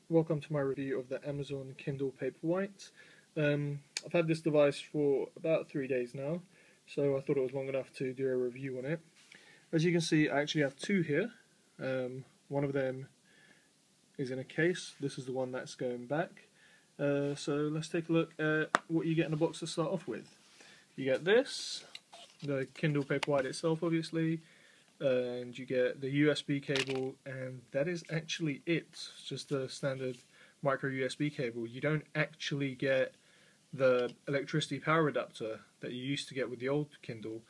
Welcome to my review of the Amazon Kindle Paperwhite. I've had this device for about 3 days now, so I thought it was long enough to do a review on it. As you can see, I actually have two here. One of them is in a case. This is the one that's going back. So let's take a look at what you get in the box to start off with. You get this, the Kindle Paperwhite itself, obviously, and you get the USB cable, and that is actually it. It's just a standard micro USB cable. You don't actually get the electricity power adapter that you used to get with the old Kindle.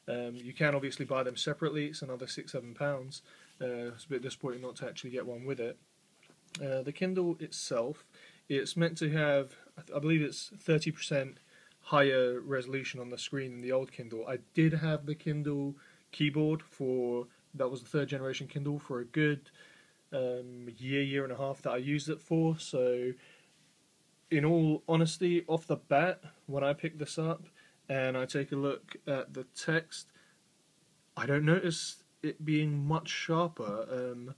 You can obviously buy them separately. It's another £6-7. It's a bit disappointing not to actually get one with it. The Kindle itself, it's meant to have, I believe it's 30% higher resolution on the screen than the old Kindle. I did have the Kindle keyboard that was the third generation Kindle for a good year and a half that I used it for. So in all honesty, off the bat, when I pick this up and I take a look at the text, I don't notice it being much sharper.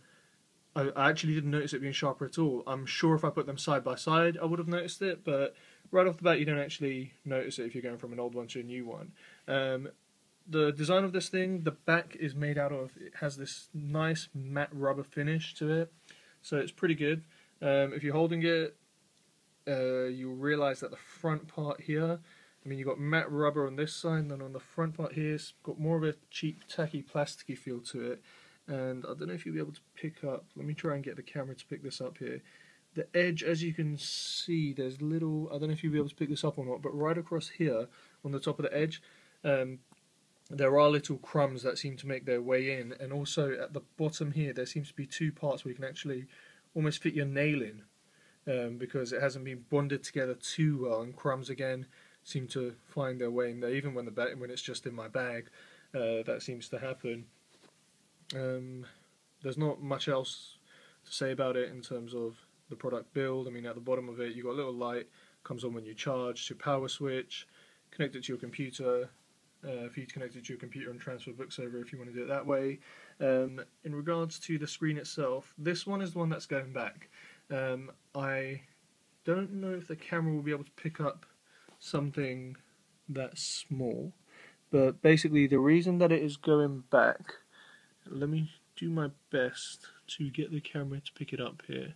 I actually didn't notice it being sharper at all. I'm sure if I put them side by side I would have noticed it, but right off the bat you don't actually notice it if you're going from an old one to a new one. The design of this thing, the back is made out of, it has this nice matte rubber finish to it, so it's pretty good. If you're holding it, you'll realise that the front part here, I mean, you've got matte rubber on this side, and then on the front part here, it's got more of a cheap, tacky, plasticky feel to it. And I don't know if you'll be able to pick up, let me try and get the camera to pick this up here. The edge, as you can see, there's little, I don't know if you'll be able to pick this up or not, but right across here, on the top of the edge, there are little crumbs that seem to make their way in, and also at the bottom here there seems to be two parts where you can actually almost fit your nail in, because it hasn't been bonded together too well, and crumbs again seem to find their way in there, even when it's just in my bag. That seems to happen. There's not much else to say about it in terms of the product build. I mean, at the bottom of it you've got a little light, comes on when you charge, to power switch, connect it to your computer, for you to connect it to your computer and transfer books over if you want to do it that way. In regards to the screen itself, this one is the one that's going back. I don't know if the camera will be able to pick up something that small, but basically the reason that it is going back, let me do my best to get the camera to pick it up here.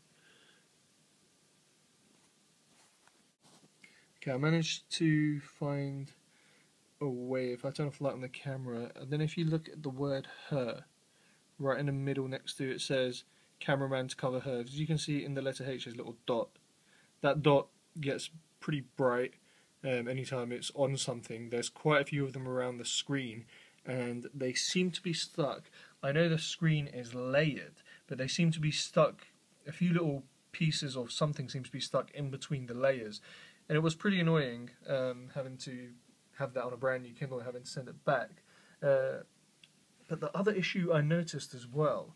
Okay, I managed to find a way. If I turn off the light on the camera, and then if you look at the word her, right in the middle next to it says cameraman to cover her. As you can see in the letter H, there's a little dot. That dot gets pretty bright anytime it's on something. There's quite a few of them around the screen, and they seem to be stuck. I know the screen is layered, but they seem to be stuck. A few little pieces of something seems to be stuck in between the layers, and it was pretty annoying having to have that on a brand new Kindle and having to send it back. But the other issue I noticed as well,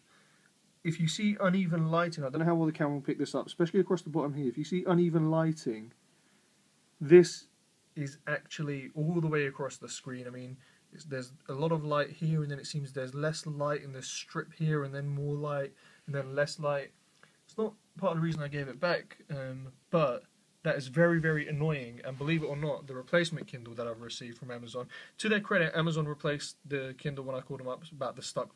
if you see uneven lighting, I don't know how well the camera will pick this up, especially across the bottom here. If you see uneven lighting, this is actually all the way across the screen. I mean, there's a lot of light here, and then it seems there's less light in this strip here, and then more light, and then less light. It's not part of the reason I gave it back, but that is very, very annoying. And believe it or not, the replacement Kindle that I've received from Amazon, to their credit, Amazon replaced the Kindle when I called them up about the stuck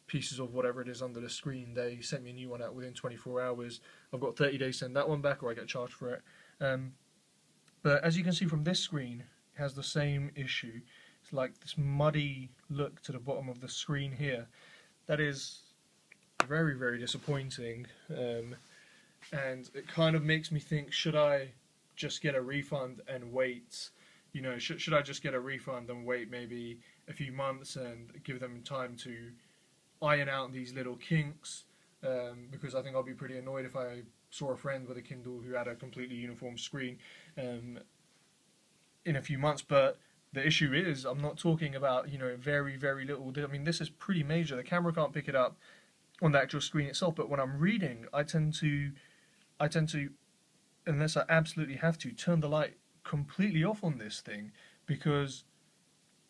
pieces of whatever it is under the screen. They sent me a new one out within 24 hours. I've got 30 days to send that one back, or I get charged for it. But as you can see from this screen, it has the same issue. It's like this muddy look to the bottom of the screen here. That is very, very disappointing. And it kind of makes me think, should I just get a refund and wait? You know, should I just get a refund and wait maybe a few months and give them time to iron out these little kinks? Because I think I'll be pretty annoyed if I saw a friend with a Kindle who had a completely uniform screen in a few months. But the issue is, I'm not talking about, you know, very, very little. I mean, this is pretty major. The camera can't pick it up on the actual screen itself, but when I'm reading, I tend to, unless I absolutely have to, turn the light completely off on this thing, because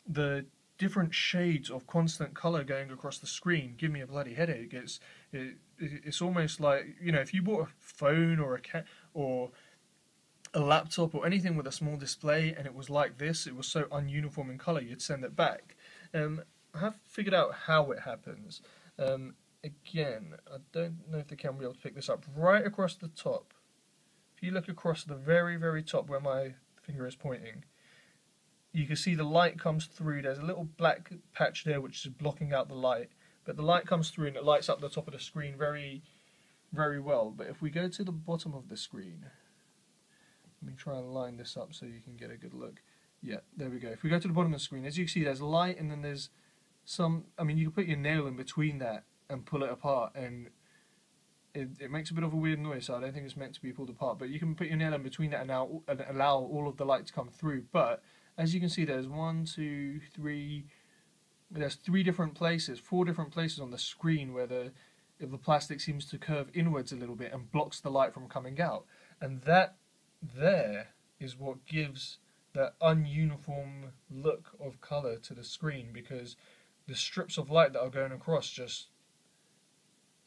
the different shades of constant color going across the screen give me a bloody headache. It's almost like, you know, if you bought a phone or or a laptop or anything with a small display and it was like this, it was so ununiform in color, you'd send it back. I have figured out how it happens. Again, I don't know if the camera will be able to pick this up. Right across the top, if you look across the very, very top where my finger is pointing, you can see the light comes through. There's a little black patch there which is blocking out the light, but the light comes through and it lights up the top of the screen very, very well. But if we go to the bottom of the screen, let me try and line this up so you can get a good look. Yeah, there we go. If we go to the bottom of the screen, as you can see, there's light and then there's some, I mean, you can put your nail in between that and pull it apart, and it makes a bit of a weird noise, so I don't think it's meant to be pulled apart, but you can put your nail in between that and allow all of the light to come through. But as you can see, there's there's 3 different places, 4 different places on the screen where the plastic seems to curve inwards a little bit and blocks the light from coming out. And that there is what gives that ununiform look of colour to the screen, because the strips of light that are going across just,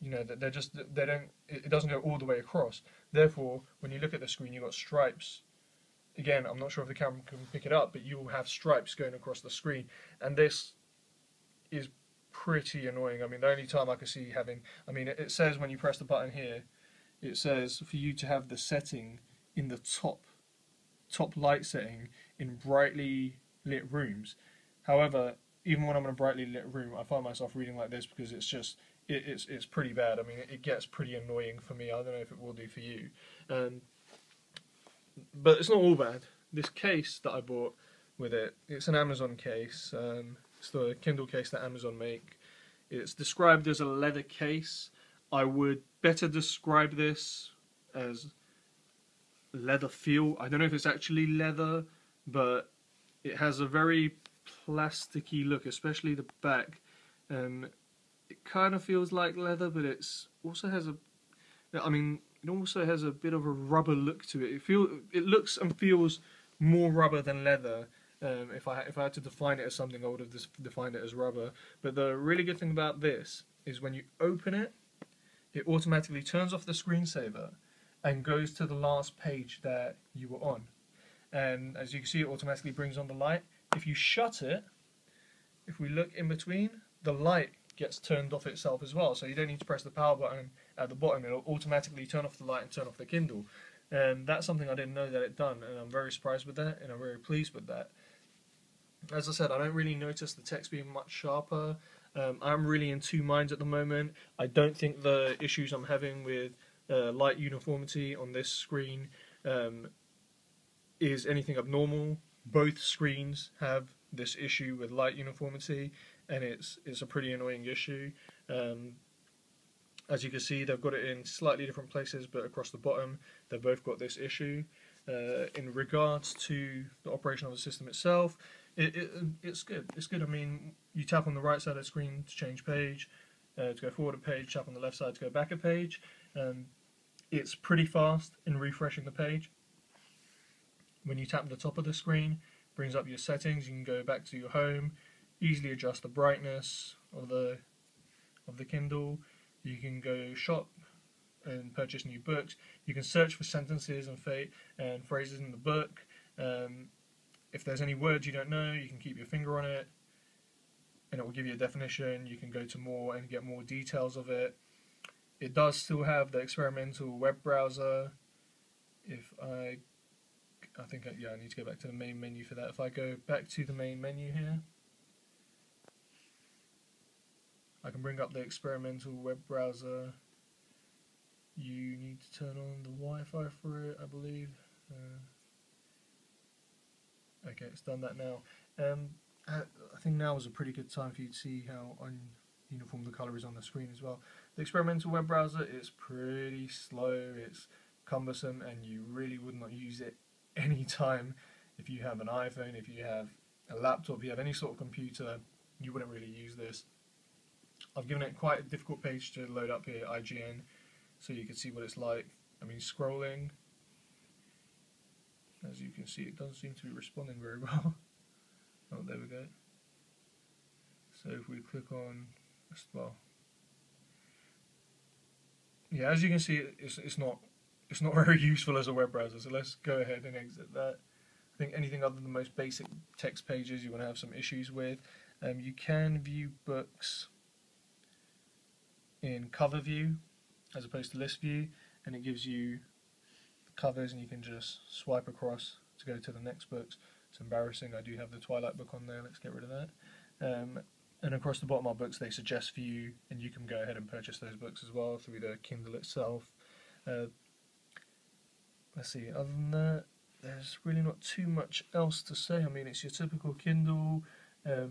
you know, it doesn't go all the way across. Therefore, when you look at the screen, you've got stripes. Again, I'm not sure if the camera can pick it up, but you will have stripes going across the screen, and this is pretty annoying. I mean, the only time I can see having, I mean, it says when you press the button here, it says for you to have the setting in the top light setting in brightly lit rooms. However, even when I'm in a brightly lit room, I find myself reading like this because it's just, it's pretty bad. I mean, it gets pretty annoying for me. I don't know if it will do for you. But it's not all bad. This case that I bought with it, it's an Amazon case. It's the Kindle case that Amazon make. It's described as a leather case. I would better describe this as leather feel. I don't know if it's actually leather, but it has a very plasticky look, especially the back. It kind of feels like leather, but it also has a bit of a rubber look to it. It looks and feels more rubber than leather. If I had to define it as something, I would have defined it as rubber. But the really good thing about this is when you open it, it automatically turns off the screensaver and goes to the last page that you were on. And as you can see, it automatically brings on the light. If you shut it, if we look in between, the light gets turned off itself as well. So you don't need to press the power button at the bottom. It'll automatically turn off the light and turn off the Kindle. And that's something I didn't know that it done, and I'm very surprised with that, and I'm very pleased with that. As I said, I don't really notice the text being much sharper. I'm really in 2 minds at the moment. I don't think the issues I'm having with light uniformity on this screen is anything abnormal. Both screens have this issue with light uniformity, and it's a pretty annoying issue. As you can see, they've got it in slightly different places, but across the bottom, they've both got this issue. In regards to the operation of the system itself, it's good. It's good. I mean, you tap on the right side of the screen to change page, to go forward a page, tap on the left side to go back a page. It's pretty fast in refreshing the page. When you tap the top of the screen, it brings up your settings. You can go back to your home, easily adjust the brightness of the Kindle. You can go shop and purchase new books. You can search for sentences and phrases in the book. If there's any words you don't know, you can keep your finger on it and it will give you a definition. You can go to more and get more details of it. It does still have the experimental web browser. I need to go back to the main menu for that. If I go back to the main menu here, I can bring up the experimental web browser. You need to turn on the Wi-Fi for it, I believe. Okay, it's done that now. I think now is a pretty good time for you to see how ununiform the colour is on the screen as well. The experimental web browser is pretty slow, it's cumbersome, and you really would not use it any time. If you have an iPhone, if you have a laptop, if you have any sort of computer, you wouldn't really use this. I've given it quite a difficult page to load up here, IGN, so you can see what it's like. I mean, scrolling, as you can see, it doesn't seem to be responding very well. Oh, there we go. So if we click on, well, yeah, as you can see, it's not very useful as a web browser. So let's go ahead and exit that. I think anything other than the most basic text pages you're going to have some issues with. You can view books in cover view as opposed to list view, and it gives you the covers, and you can just swipe across to go to the next books. It's embarrassing, I do have the Twilight book on there, let's get rid of that. And across the bottom are books they suggest for you, and you can go ahead and purchase those books as well through the Kindle itself. Let's see, other than that, there's really not too much else to say. I mean, it's your typical Kindle. The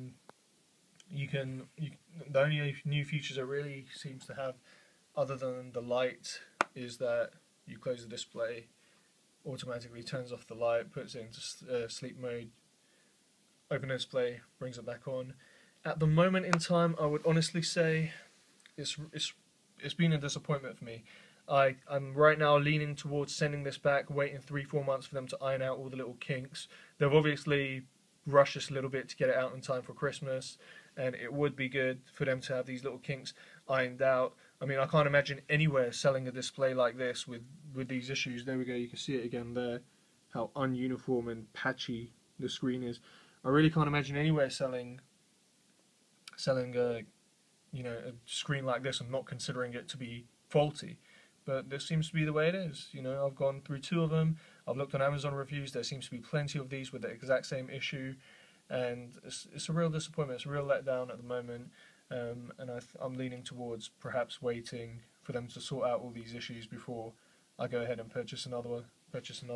only new features it really seems to have, other than the light, is that you close the display, automatically turns off the light, puts it into sleep mode, open the display, brings it back on. At the moment in time, I would honestly say it's been a disappointment for me. I'm right now leaning towards sending this back, waiting 3-4 months for them to iron out all the little kinks. They've obviously rushed this a little bit to get it out in time for Christmas, and it would be good for them to have these little kinks ironed out. I mean, I can't imagine anywhere selling a display like this with these issues. There we go, you can see it again there, how ununiform and patchy the screen is. I really can't imagine anywhere selling a screen like this and not considering it to be faulty. But this seems to be the way it is. I've gone through 2 of them. I've looked on Amazon reviews. There seems to be plenty of these with the exact same issue, and it's a real disappointment. It's a real letdown at the moment. And I'm leaning towards perhaps waiting for them to sort out all these issues before I go ahead and purchase another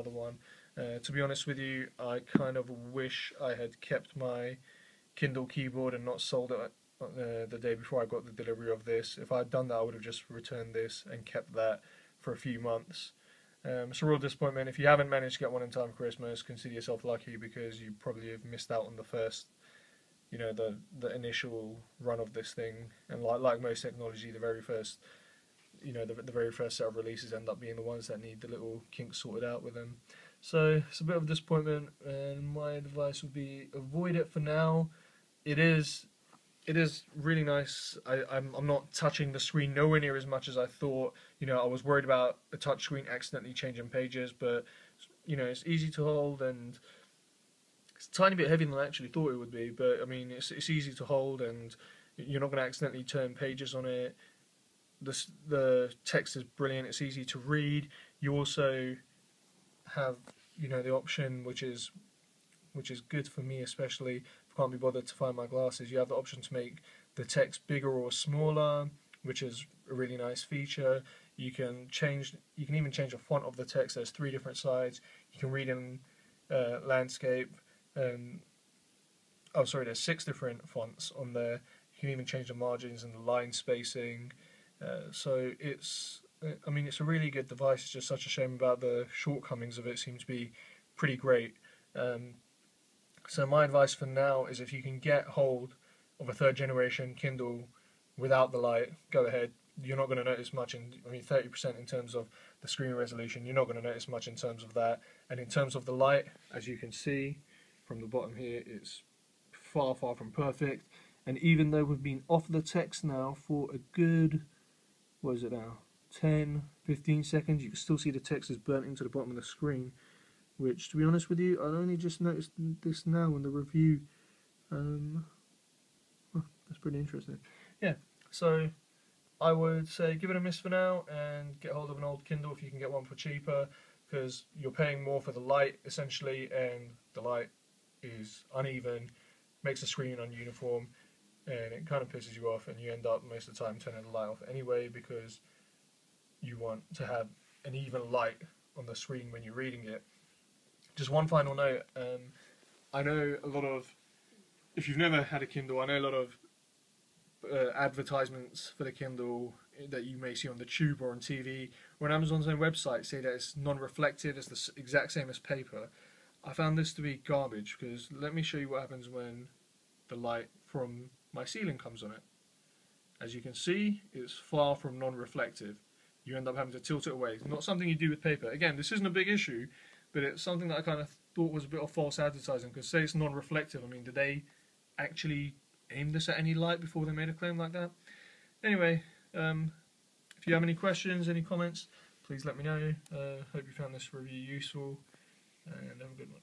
one. To be honest with you, I kind of wish I had kept my Kindle keyboard and not sold it the day before I got the delivery of this. If I had done that, I would have just returned this and kept that for a few months. It's a real disappointment. If you haven't managed to get one in time for Christmas, consider yourself lucky, because you probably have missed out on the first, the initial run of this thing. And like most technology, the very first set of releases end up being the ones that need the little kinks sorted out with them. So it's a bit of a disappointment, and my advice would be avoid it for now. It is really nice. I'm not touching the screen nowhere near as much as I thought. I was worried about the touch screen accidentally changing pages, but it's easy to hold, and it's a tiny bit heavier than I actually thought it would be. But I mean, it's easy to hold, and you're not going to accidentally turn pages on it. The text is brilliant. It's easy to read. You also have the option, which is good for me especially. Can't be bothered to find my glasses. You have the option to make the text bigger or smaller, which is a really nice feature. You can even change the font of the text. There's 3 different sides. You can read in landscape. There's 6 different fonts on there. You can even change the margins and the line spacing. So it's a really good device. It's just such a shame about the shortcomings of it. Seem to be pretty great. So my advice for now is, if you can get hold of a 3rd generation Kindle without the light, go ahead. You're not going to notice much 30% in terms of the screen resolution. You're not going to notice much in terms of that. And in terms of the light, as you can see from the bottom here, it's far from perfect. And even though we've been off the text now for a good, 10-15 seconds, you can still see the text is burnt into the bottom of the screen. Which, to be honest with you, I only just noticed this now in the review. That's pretty interesting. Yeah, so I would say give it a miss for now, and get hold of an old Kindle if you can get one for cheaper, because you're paying more for the light, essentially, and the light is uneven, makes the screen ununiform, and it kind of pisses you off, and you end up most of the time turning the light off anyway, because you want to have an even light on the screen when you're reading it. Just one final note, I know a lot of, if you've never had a Kindle, I know a lot of advertisements for the Kindle that you may see on the tube or on TV or on Amazon's own website say that it's non-reflective, it's the exact same as paper. I found this to be garbage, because let me show you what happens when the light from my ceiling comes on it. As you can see, it's far from non-reflective. You end up having to tilt it away. It's not something you do with paper. Again, this isn't a big issue, but it's something that I kind of thought was a bit of false advertising, because say it's non-reflective, I mean, do they actually aim this at any light before they made a claim like that. Anyway, if you have any questions, any comments, please let me know. Hope you found this review useful, and have a good one.